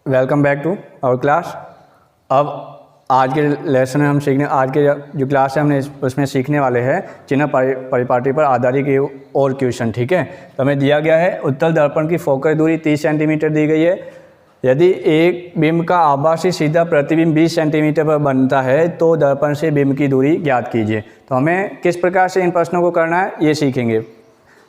Welcome back to our class. अब आज के लेसन में हम सीखने आज के जो क्लास है हमने उसमें सीखने वाले हैं चिन्ह परिपाटी पर आधारित के और क्वेश्चन। ठीक है, तो हमें दिया गया है उत्तल दर्पण की फोकस दूरी 30 सेंटीमीटर दी गई है। यदि एक बिंब का आभासी सीधा प्रतिबिंब 20 सेंटीमीटर पर बनता है तो दर्पण से बिंब की दूरी ज्ञात कीजिए। तो हमें किस प्रकार से इन प्रश्नों को करना है ये सीखेंगे।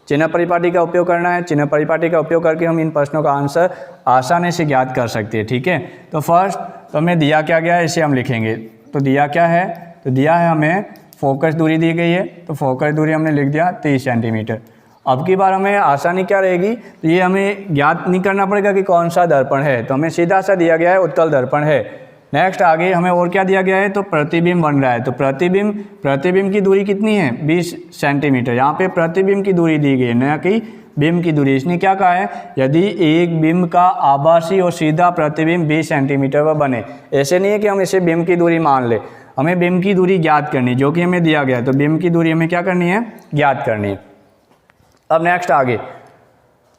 चिन्ह परिपाटी का उपयोग करना है। चिन्ह परिपाटी का उपयोग करके हम इन प्रश्नों का आंसर आसानी से ज्ञात कर सकते हैं। ठीक है, तो फर्स्ट तो हमें दिया क्या गया है इसे हम लिखेंगे। तो दिया क्या है, तो दिया है हमें फोकस दूरी दी गई है, तो फोकस दूरी हमने लिख दिया 30 सेंटीमीटर। अब की बार हमें आसानी क्या रहेगी, तो ये हमें ज्ञात नहीं करना पड़ेगा कि कौन सा दर्पण है, तो हमें सीधा सा दिया गया है उत्तल दर्पण है। नेक्स्ट आगे हमें और क्या दिया गया है, तो प्रतिबिंब बन रहा है। तो प्रतिबिंब की दूरी कितनी है 20 सेंटीमीटर। यहाँ पे प्रतिबिंब की दूरी दी गई है न कि बिंब की दूरी। इसने क्या कहा है, यदि एक बिंब का आभासी और सीधा प्रतिबिंब 20 सेंटीमीटर पर बने। ऐसे नहीं है कि हम इसे बिंब की दूरी मान ले, हमें बिंब की दूरी ज्ञात करनी जो कि हमें दिया गया है। तो बिंब की दूरी हमें क्या करनी है, ज्ञात करनी है। अब नेक्स्ट आगे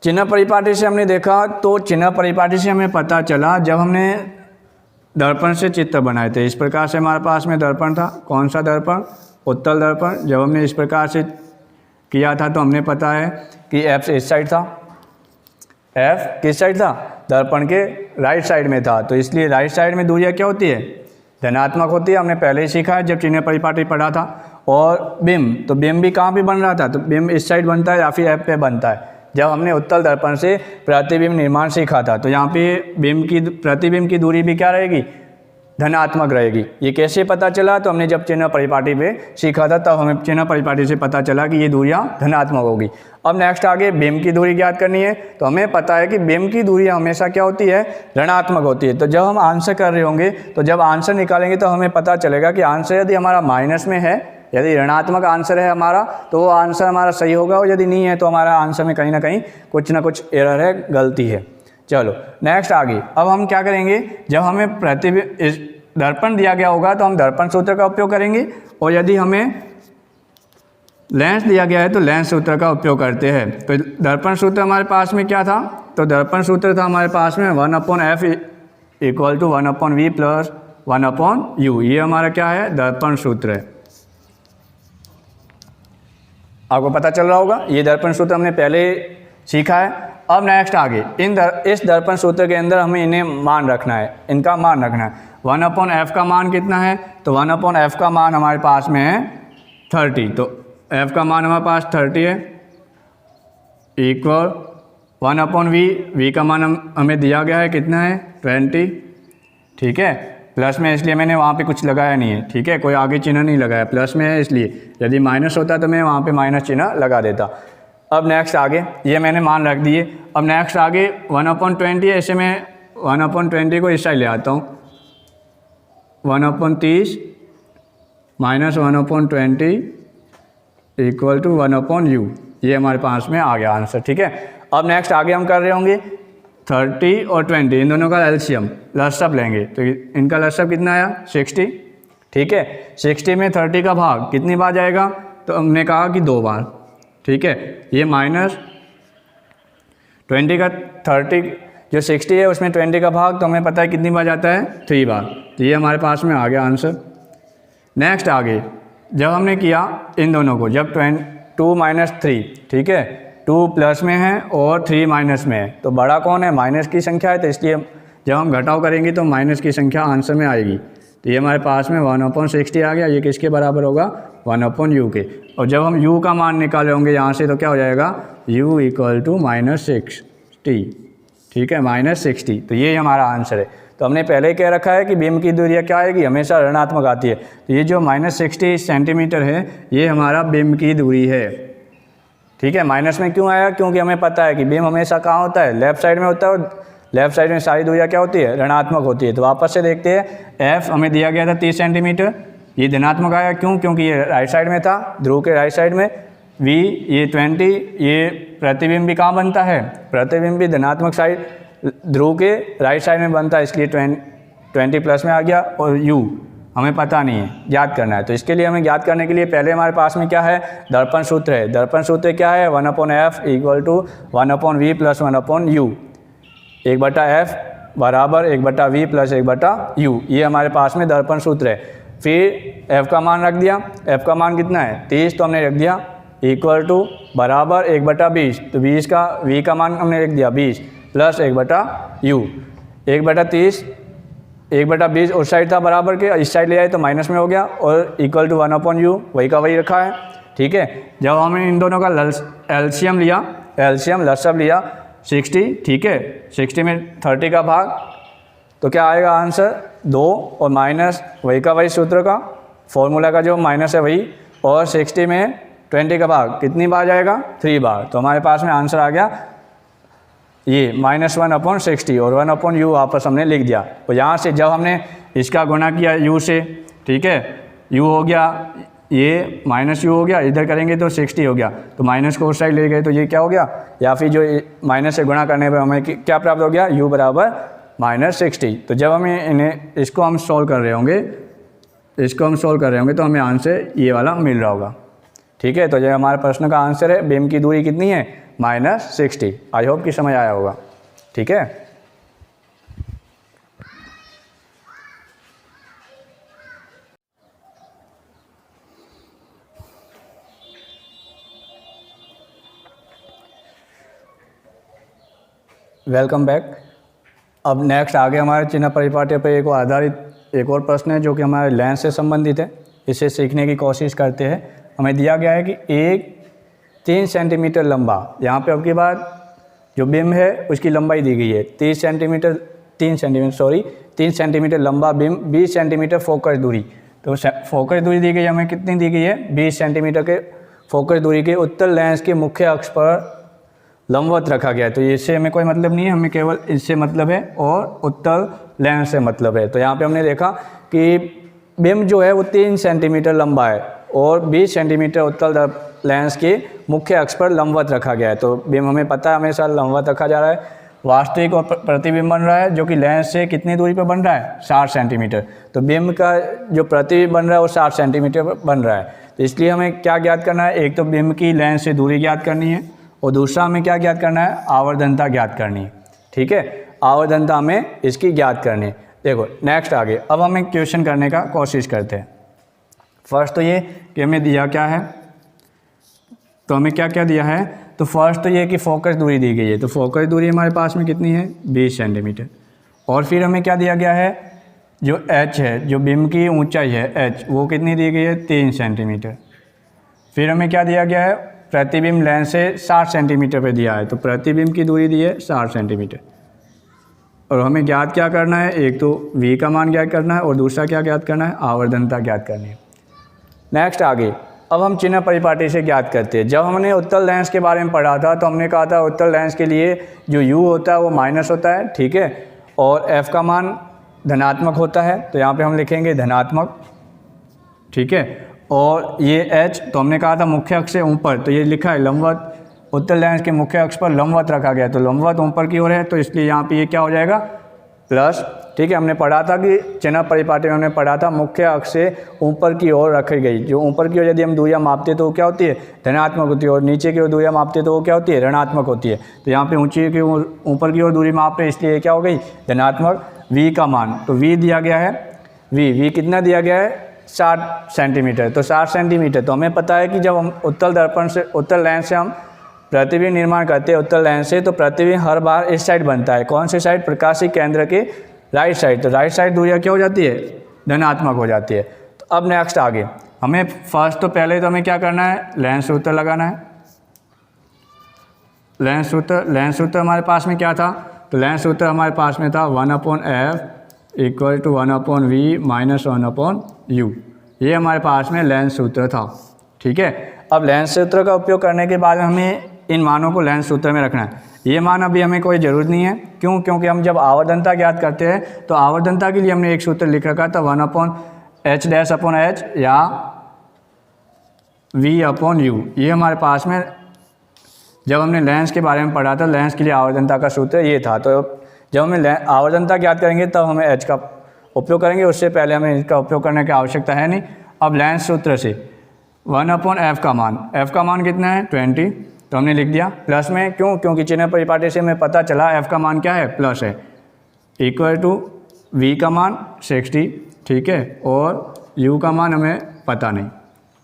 चिन्ह परिपाटी से हमने देखा, तो चिन्ह परिपाटी से हमें पता चला जब हमने दर्पण से चित्र बनाए थे। इस प्रकार से हमारे पास में दर्पण था। कौन सा दर्पण, उत्तल दर्पण। जब हमने इस प्रकार से किया था तो हमने पता है कि एफ इस साइड था, एफ किस साइड था, दर्पण के राइट साइड में था। तो इसलिए राइट साइड में दूरियाँ क्या होती है, धनात्मक होती है। हमने पहले ही सीखा है जब चिन्ह परिपाटी पढ़ा था। और बिंब, तो बिंब भी कहाँ पे बन रहा था, तो बिंब इस साइड बनता है या फिर एफ पे बनता है। जब हमने उत्तल दर्पण से प्रतिबिंब निर्माण सीखा था तो यहाँ पे प्रतिबिंब की दूरी भी क्या रहेगी, धनात्मक रहेगी। ये कैसे पता चला, तो हमने जब चिन्ह परिपाटी पे सीखा था तब हमें चिन्ह परिपाटी से पता चला कि ये दूरियाँ धनात्मक होगी। अब नेक्स्ट आगे बिंब की दूरी ज्ञात करनी है। तो हमें पता है कि बिंब की दूरी हमेशा क्या होती है, ऋणात्मक होती है। तो जब हम आंसर कर रहे होंगे, तो जब आंसर निकालेंगे तो हमें पता चलेगा कि आंसर यदि हमारा माइनस में है, यदि ऋणात्मक आंसर है हमारा, तो वो आंसर हमारा सही होगा, और यदि नहीं है तो हमारा आंसर में कहीं ना कहीं कुछ ना कुछ एरर है, गलती है। चलो नेक्स्ट आगे अब हम क्या करेंगे, जब हमें दर्पण दिया गया होगा तो हम दर्पण सूत्र का उपयोग करेंगे, और यदि हमें लेंस दिया गया है तो लेंस सूत्र का उपयोग करते हैं। तो दर्पण सूत्र हमारे पास में क्या था, तो दर्पण सूत्र था हमारे पास में 1/f = 1/v + 1/u। ये हमारा क्या है, दर्पण सूत्र है। आपको पता चल रहा होगा, ये दर्पण सूत्र हमने पहले सीखा है। अब नेक्स्ट आगे इस दर्पण सूत्र के अंदर हमें इन्हें मान रखना है, इनका मान रखना है। 1/f का मान कितना है, तो 1/f का मान हमारे पास में है 30। तो f का मान हमारे पास 30 है, इक्वल 1/v। v का मान हमें दिया गया है कितना है, 20। ठीक है, प्लस में इसलिए मैंने वहाँ पे कुछ लगाया नहीं है। ठीक है, कोई आगे चिन्ह नहीं लगाया, प्लस में है इसलिए। यदि माइनस होता तो मैं वहाँ पे माइनस चिन्ह लगा देता। अब नेक्स्ट आगे ये मैंने मान रख दिए। अब नेक्स्ट आगे 1/20 है, ऐसे मैं 1/20 को इस साइड ले आता हूँ। 1/30 - 1/20 = 1/u। ये हमारे पास में आ गया आंसर। ठीक है, अब नेक्स्ट आगे हम कर रहे होंगे 30 और 20, इन दोनों का एलसीएम लसअप लेंगे। तो इनका लसअप कितना आया, 60। ठीक है, 60 में 30 का भाग कितनी बार जाएगा, तो हमने कहा कि 2 बार। ठीक है, ये -20 का 30 जो 60 है उसमें 20 का भाग, तो हमें पता है कितनी बार जाता है, 3 बार। तो ये हमारे पास में आ गया आंसर। नेक्स्ट आगे जब हमने किया इन दोनों को, जब 2 - 3, ठीक है, 2 प्लस में है और 3 माइनस में है, तो बड़ा कौन है, माइनस की संख्या है। तो इसलिए जब हम घटाव करेंगे तो माइनस की संख्या आंसर में आएगी। तो ये हमारे पास में 1/60 आ गया। ये किसके बराबर होगा, 1/u के। और जब हम u का मान निकाले होंगे यहाँ से तो क्या हो जाएगा, u = -60। ठीक है, -60। तो ये हमारा आंसर है। तो हमने पहले ही कह रखा है कि बिंब की दूरियाँ क्या आएगी, हमेशा ऋणात्मक आती है। तो ये जो -60 सेंटीमीटर है ये हमारा बिंब की दूरी है। ठीक है, माइनस में क्यों आया, क्योंकि हमें पता है कि बिंब हमेशा कहाँ होता है, लेफ्ट साइड में होता है, और लेफ्ट साइड में सारी दूरियाँ क्या होती है, ऋणात्मक होती है। तो वापस से देखते हैं, f हमें दिया गया था 30 सेंटीमीटर, ये धनात्मक आया क्यों, क्योंकि ये राइट साइड में था, ध्रुव के राइट साइड में। v ये 20, ये प्रतिबिंब भी कहाँ बनता है, प्रतिबिंब भी धनात्मक साइड ध्रुव के राइट साइड में बनता है, इसलिए 20 प्लस में आ गया। और u हमें पता नहीं है, ज्ञात करना है। तो इसके लिए हमें ज्ञात करने के लिए पहले हमारे पास में क्या है, दर्पण सूत्र है। दर्पण सूत्र क्या है, 1/f = 1/v + 1/u। 1/f बराबर 1/v प्लस 1/u, ये हमारे पास में दर्पण सूत्र है। फिर f का मान रख दिया, f का मान कितना है 30, तो हमने रख दिया इक्वल टू बराबर 1/20, तो 20 का v का मान हमने रख दिया 20 प्लस 1/u, 1/30 1/20 उस साइड था बराबर के, इस साइड ले आए तो माइनस में हो गया, और इक्वल टू 1/u वही का वही रखा है। ठीक है, जब हमने इन दोनों का एलसीएम लिया, एलसीएम लसब लिया 60, ठीक है, 60 में 30 का भाग, तो क्या आएगा आंसर 2, और माइनस वही का वही सूत्र का फॉर्मूला का जो माइनस है वही, और 60 में 20 का भाग कितनी बार जाएगा 3 बार, तो हमारे पास में आंसर आ गया ये -1/60, और 1/u वापस हमने लिख दिया। तो यहाँ से जब हमने इसका गुणा किया u से, ठीक है, u हो गया, ये -u हो गया, इधर करेंगे तो 60 हो गया, तो माइनस को उस साइड ले गए तो ये क्या हो गया, या फिर जो माइनस से गुणा करने पर हमें क्या प्राप्त हो गया, u बराबर -60। तो जब हमें इसको हम सॉल्व कर रहे होंगे, तो हमें आंसर ये वाला मिल रहा होगा। ठीक है, तो ये हमारे प्रश्न का आंसर है, बीम की दूरी कितनी है -60। आई होप कि समझ आया होगा। ठीक है, वेलकम बैक। अब नेक्स्ट आगे हमारे चिन्ह परिपाटी पर एक आधारित एक और प्रश्न है जो कि हमारे लेंस से संबंधित है। इसे सीखने की कोशिश करते हैं। हमें दिया गया है कि एक 3 सेंटीमीटर लंबा, यहाँ पे अब की बात जो बीम है उसकी लंबाई दी गई है 3 सेंटीमीटर लंबा बीम, 20 सेंटीमीटर फोकस दूरी। तो फोकस दूरी दी गई है, हमें कितनी दी गई है 20 सेंटीमीटर के फोकस दूरी के उत्तल लेंस के मुख्य अक्ष पर लंबवत रखा गया है। तो इससे हमें कोई मतलब नहीं है, हमें केवल इससे मतलब है और उत्तल लेंस से मतलब है। तो यहाँ पे हमने देखा कि बीम जो है वो 3 सेंटीमीटर लंबा है और 20 सेंटीमीटर उत्तल लेंस के मुख्य अक्ष पर लंबवत रखा गया है। तो बीम हमें पता है हमेशा लंबवत रखा जा रहा है। वास्तविक और प्रतिबिंब बन रहा है जो कि लेंस से कितनी दूरी पर बन रहा है 60 सेंटीमीटर। तो बीम का जो प्रतिबिंब बन रहा है वो 60 सेंटीमीटर पर बन रहा है। तो इसलिए हमें क्या ज्ञात करना है, एक तो बीम की लेंस से दूरी ज्ञात करनी है और दूसरा हमें क्या ज्ञात करना है, आवर्धनता ज्ञात करनी है। ठीक है, आवर्धनता हमें इसकी ज्ञात करनी है। देखो नेक्स्ट आगे अब हमें क्वेश्चन करने का कोशिश करते हैं। फर्स्ट तो ये कि हमें दिया क्या है, तो हमें क्या क्या दिया है, तो फर्स्ट तो ये कि फोकस दूरी दी गई है। तो फोकस दूरी हमारे पास में कितनी है 20 सेंटीमीटर। और फिर हमें क्या दिया गया है, जो h है, जो बीम की ऊंचाई है h, वो कितनी दी गई है 3 सेंटीमीटर। फिर हमें क्या दिया गया है, प्रतिबिंब लेंस से 60 सेंटीमीटर पे दिया है। तो प्रतिबिंब की दूरी दी है 60 सेंटीमीटर। और हमें ज्ञात क्या करना है, एक तो v का मान ज्ञात करना है और दूसरा क्या ज्ञात करना है, आवर्धनता ज्ञात करनी है। नेक्स्ट आगे अब हम चिन्ह परिपाटी से ज्ञात करते हैं। जब हमने उत्तल लेंस के बारे में पढ़ा था तो हमने कहा था उत्तल लेंस के लिए जो u होता है वो माइनस होता है, ठीक है, और f का मान धनात्मक होता है। तो यहाँ पे हम लिखेंगे धनात्मक, ठीक है, और ये h तो हमने कहा था मुख्य अक्ष से ऊपर, तो ये लिखा है लंबवत, उत्तल लेंस के मुख्य अक्ष पर लंबवत रखा गया। तो लंबवत ऊपर की ओर है, तो इसलिए यहाँ पे ये क्या हो जाएगा प्लस। ठीक है, हमने पढ़ा था कि चिन्ह परिपाटी में हमने पढ़ा था मुख्य अक्ष से ऊपर की ओर रखी गई। जो ऊपर की ओर यदि हम दूरियां मापते तो वो क्या होती है, धनात्मक होती है, और नीचे की ओर दूरियां मापते तो वो क्या होती है, ऋणात्मक होती है। तो यहाँ पे ऊंची की ऊपर की ओर दूरी माप रहे, इसलिए क्या हो गई धनात्मक। v का मान तो v दिया गया है, v कितना दिया गया है 60 सेंटीमीटर। तो 60 सेंटीमीटर, तो हमें पता है कि जब हम उत्तल दर्पण से, उत्तल लेंस से हम प्रतिबिंब निर्माण करते हैं उत्तल लेंस से, तो प्रतिबिंब हर बार इस साइड बनता है। कौन से साइड, प्रकाशिक केंद्र के राइट साइड। तो राइट साइड दूरियां क्या हो जाती है, धनात्मक हो जाती है। तो अब नेक्स्ट आगे हमें फर्स्ट तो पहले तो हमें क्या करना है, लेंस सूत्र लगाना है। लेंस सूत्र हमारे पास में क्या था, तो लेंस सूत्र हमारे पास में था 1/f equal to 1/v minus 1/u। ये हमारे पास में लेंस सूत्र था। ठीक है, अब लेंस सूत्र का उपयोग करने के बाद हमें इन मानों को लेंस सूत्र में रखना है। ये मान अभी हमें कोई ज़रूरत नहीं है, क्यों, क्योंकि हम जब आवर्धनता ज्ञात करते हैं तो आवर्धनता के लिए हमने एक सूत्र लिख रखा था 1/h' या v/u। ये हमारे पास में जब हमने लेंस के बारे में पढ़ा था, लेंस के लिए आवर्धनता का सूत्र ये था। तो जब हमें आवर्धनता ज्ञात करेंगे तब हमें h का उपयोग करेंगे, उससे पहले हमें इसका उपयोग करने की आवश्यकता है नहीं। अब लेंस सूत्र से 1/f का मान कितना है 20, तो हमने लिख दिया प्लस में, क्यों, क्योंकि चिन्ह परिपाटी से हमें पता चला f का मान क्या है प्लस है। इक्वल टू v का मान 60, ठीक है, और u का मान हमें पता नहीं,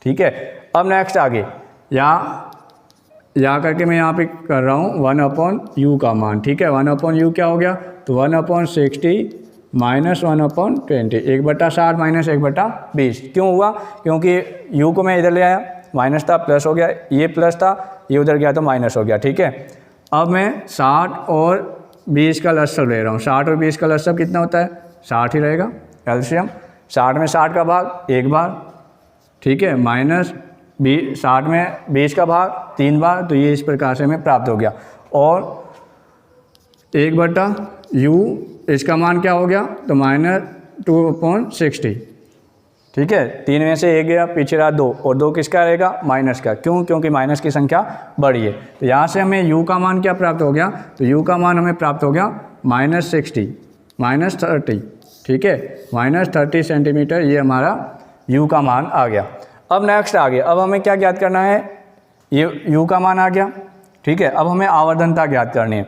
ठीक है। अब नेक्स्ट आगे या करके मैं यहाँ पे कर रहा हूँ 1/u का मान, ठीक है। 1/u क्या हो गया, तो 1/60 माइनस 1/20, 1/60 माइनस 1/20। क्यों हुआ, क्योंकि u को मैं इधर ले आया, माइनस था प्लस हो गया, ये प्लस था ये उधर गया तो माइनस हो गया, ठीक है। अब मैं 60 और 20 का लसब ले रहा हूँ। 60 और 20 का लसब कितना होता है, 60 ही रहेगा एलसीएम। 60 में 60 का भाग एक बार, ठीक है, माइनस 60 में 20 का भाग 3 बार, तो ये इस प्रकार से हमें प्राप्त हो गया। और 1/u इसका मान क्या हो गया, तो -2/60, ठीक है। 3 में से 1 गया, पीछे रहा 2, और 2 किसका रहेगा, माइनस का। क्यों, क्योंकि माइनस की संख्या बड़ी है। तो यहाँ से हमें u का मान क्या प्राप्त हो गया, तो u का मान हमें प्राप्त हो गया -60 -30, ठीक है, -30 सेंटीमीटर, ये हमारा u का मान आ गया। अब नेक्स्ट आ गया, अब हमें क्या ज्ञात करना है, ये u का मान आ गया, ठीक है। अब हमें आवर्धनता ज्ञात करनी है।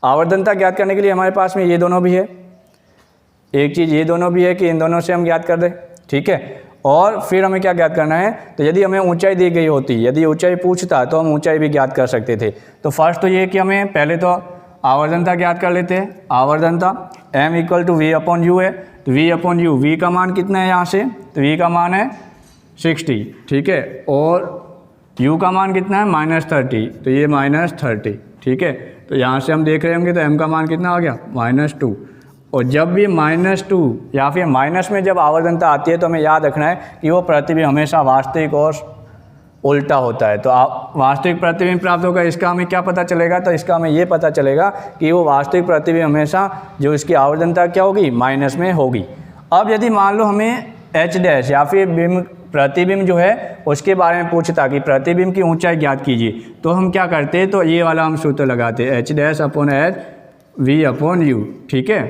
आवर्धनता ज्ञात करने के लिए हमारे पास में ये दोनों भी है, एक चीज़ ये दोनों भी है कि इन दोनों से हम ज्ञात कर दें, ठीक है। और फिर हमें क्या ज्ञात करना है, तो यदि हमें ऊंचाई दी गई होती, यदि ऊंचाई पूछता तो हम ऊंचाई भी ज्ञात कर सकते थे। तो फर्स्ट तो ये कि हमें पहले तो आवर्धनता ज्ञात कर लेते हैं। आवर्धनता m = v/u है, तो v/u, v का मान कितना है यहाँ से, तो v का मान है 60, ठीक है, और u का मान कितना है -30, तो ये -30, ठीक है। तो यहाँ से हम देख रहे होंगे तो m का मान कितना आ गया, -2। और जब भी -2 या फिर माइनस में जब आवर्धनता आती है तो हमें याद रखना है कि वो प्रतिबिंब हमेशा वास्तविक और उल्टा होता है। तो आप वास्तविक प्रतिबिंब प्राप्त होगा, इसका हमें क्या पता चलेगा, तो इसका हमें ये पता चलेगा कि वो वास्तविक प्रतिबिंब हमेशा जो इसकी आवर्धनता क्या होगी, माइनस में होगी। अब यदि मान लो हमें h' या फिर बिंब प्रतिबिंब जो है उसके बारे में पूछता कि प्रतिबिंब की ऊंचाई ज्ञात कीजिए, तो हम क्या करते, तो ये वाला हम सूत्र लगाते, h' v/u, ठीक है।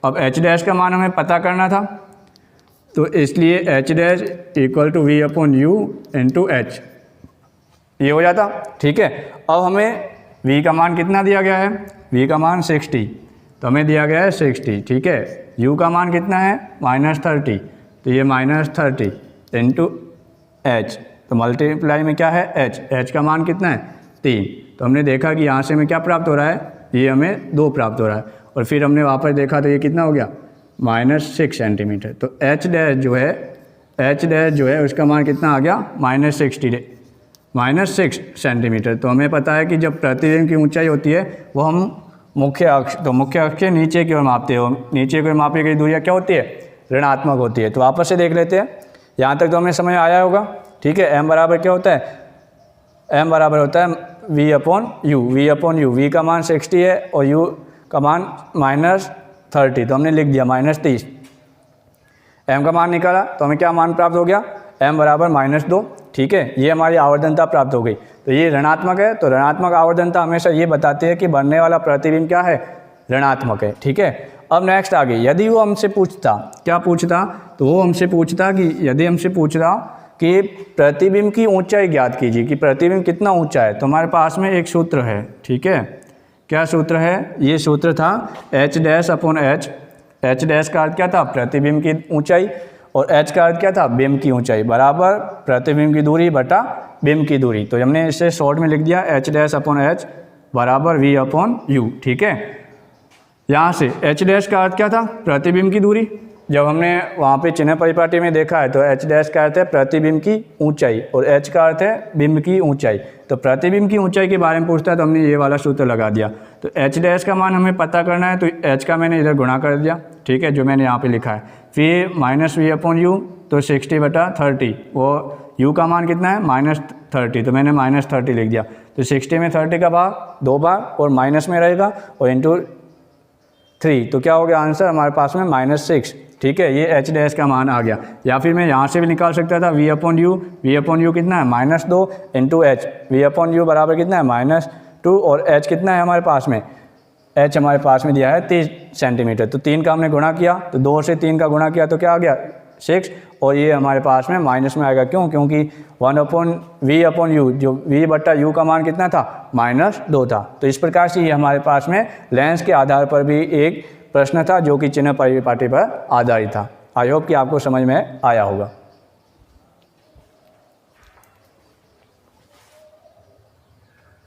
अब h' का मान हमें पता करना था, तो इसलिए h' = v/u × h, ये हो जाता, ठीक है। अब हमें v का मान कितना दिया गया है, v का मान 60, तो हमें दिया गया है 60, ठीक है। u का मान कितना है, -30, तो ये -30 × h, तो मल्टीप्लाई में क्या है h का मान कितना है 3। तो हमने देखा कि यहाँ से हमें क्या प्राप्त हो रहा है, ये हमें 2 प्राप्त हो रहा है। और फिर हमने वापस देखा तो ये कितना हो गया, -6 सेंटीमीटर। तो h' जो है उसका मान कितना आ गया, -6 सेंटीमीटर। तो हमें पता है कि जब प्रतिबिंब की ऊंचाई होती है वो हम मुख्य अक्ष के नीचे की ओर मापते हो, नीचे की ओर मापी गई दूरियाँ क्या होती है, ऋणात्मक होती है। तो वापस से देख लेते हैं, यहाँ तक तो हमें समझ आया होगा, ठीक है। m बराबर क्या होता है, m बराबर होता है v/u, v का मान 60 है और u का मान -30, तो हमने लिख दिया -30। m का मान निकाला तो हमें क्या मान प्राप्त हो गया, m बराबर -2, ठीक है। ये हमारी आवर्धनता प्राप्त हो गई। तो ये ऋणात्मक है, तो ऋणात्मक आवर्धनता हमेशा ये बताती है कि बनने वाला प्रतिबिंब क्या है, ऋणात्मक है, ठीक है। अब नेक्स्ट आगे, यदि वो हमसे पूछता, क्या पूछता, तो वो हमसे पूछता कि यदि हमसे पूछता कि प्रतिबिंब की ऊंचाई ज्ञात कीजिए, कि प्रतिबिंब कितना ऊंचा है, तो हमारे पास में एक सूत्र है, ठीक है। क्या सूत्र है, ये सूत्र था h' का अर्थ क्या था, प्रतिबिंब की ऊंचाई, और h का अर्थ क्या था, बिंब की ऊंचाई, बराबर प्रतिबिंब की दूरी बटा बिंब की दूरी। तो हमने इसे शॉर्ट में लिख दिया h' बराबर v/u, ठीक है। यहाँ से h' का अर्थ क्या था, प्रतिबिंब की दूरी। जब हमने वहाँ पे चिन्ह परिपाटी में देखा है तो h' का अर्थ है प्रतिबिंब की ऊंचाई और h का अर्थ है बिंब की ऊंचाई। तो प्रतिबिंब की ऊंचाई के बारे में पूछता है तो हमने ये वाला सूत्र लगा दिया। तो h' का मान हमें पता करना है, तो h का मैंने इधर गुणा कर दिया, ठीक है, जो मैंने यहाँ पे लिखा है। फिर -v/u, तो 60/30, वो u का मान कितना है, -30, तो मैंने -30 लिख दिया। तो 60 में 30 का भाग 2 बार और माइनस में रहेगा और इंटू 3, तो क्या हो गया आंसर हमारे पास में -6, ठीक है। ये h' का मान आ गया। या फिर मैं यहाँ से भी निकाल सकता था v/u कितना है, -2 × h, v/u बराबर कितना है, -2, और h कितना है हमारे पास में, h हमारे पास में दिया है 30 सेंटीमीटर। तो 3 का हमने गुणा किया, तो 2 से 3 का गुणा किया तो क्या आ गया 6 और ये हमारे पास में माइनस में आएगा। क्यों? क्योंकि 1/v/u, जो v/u का मान कितना था? -2 था। तो इस प्रकार से ये हमारे पास में लेंस के आधार पर भी एक प्रश्न था जो कि चिन्ह परिपाटी पर आधारित था। आई होप कि आपको समझ में आया होगा।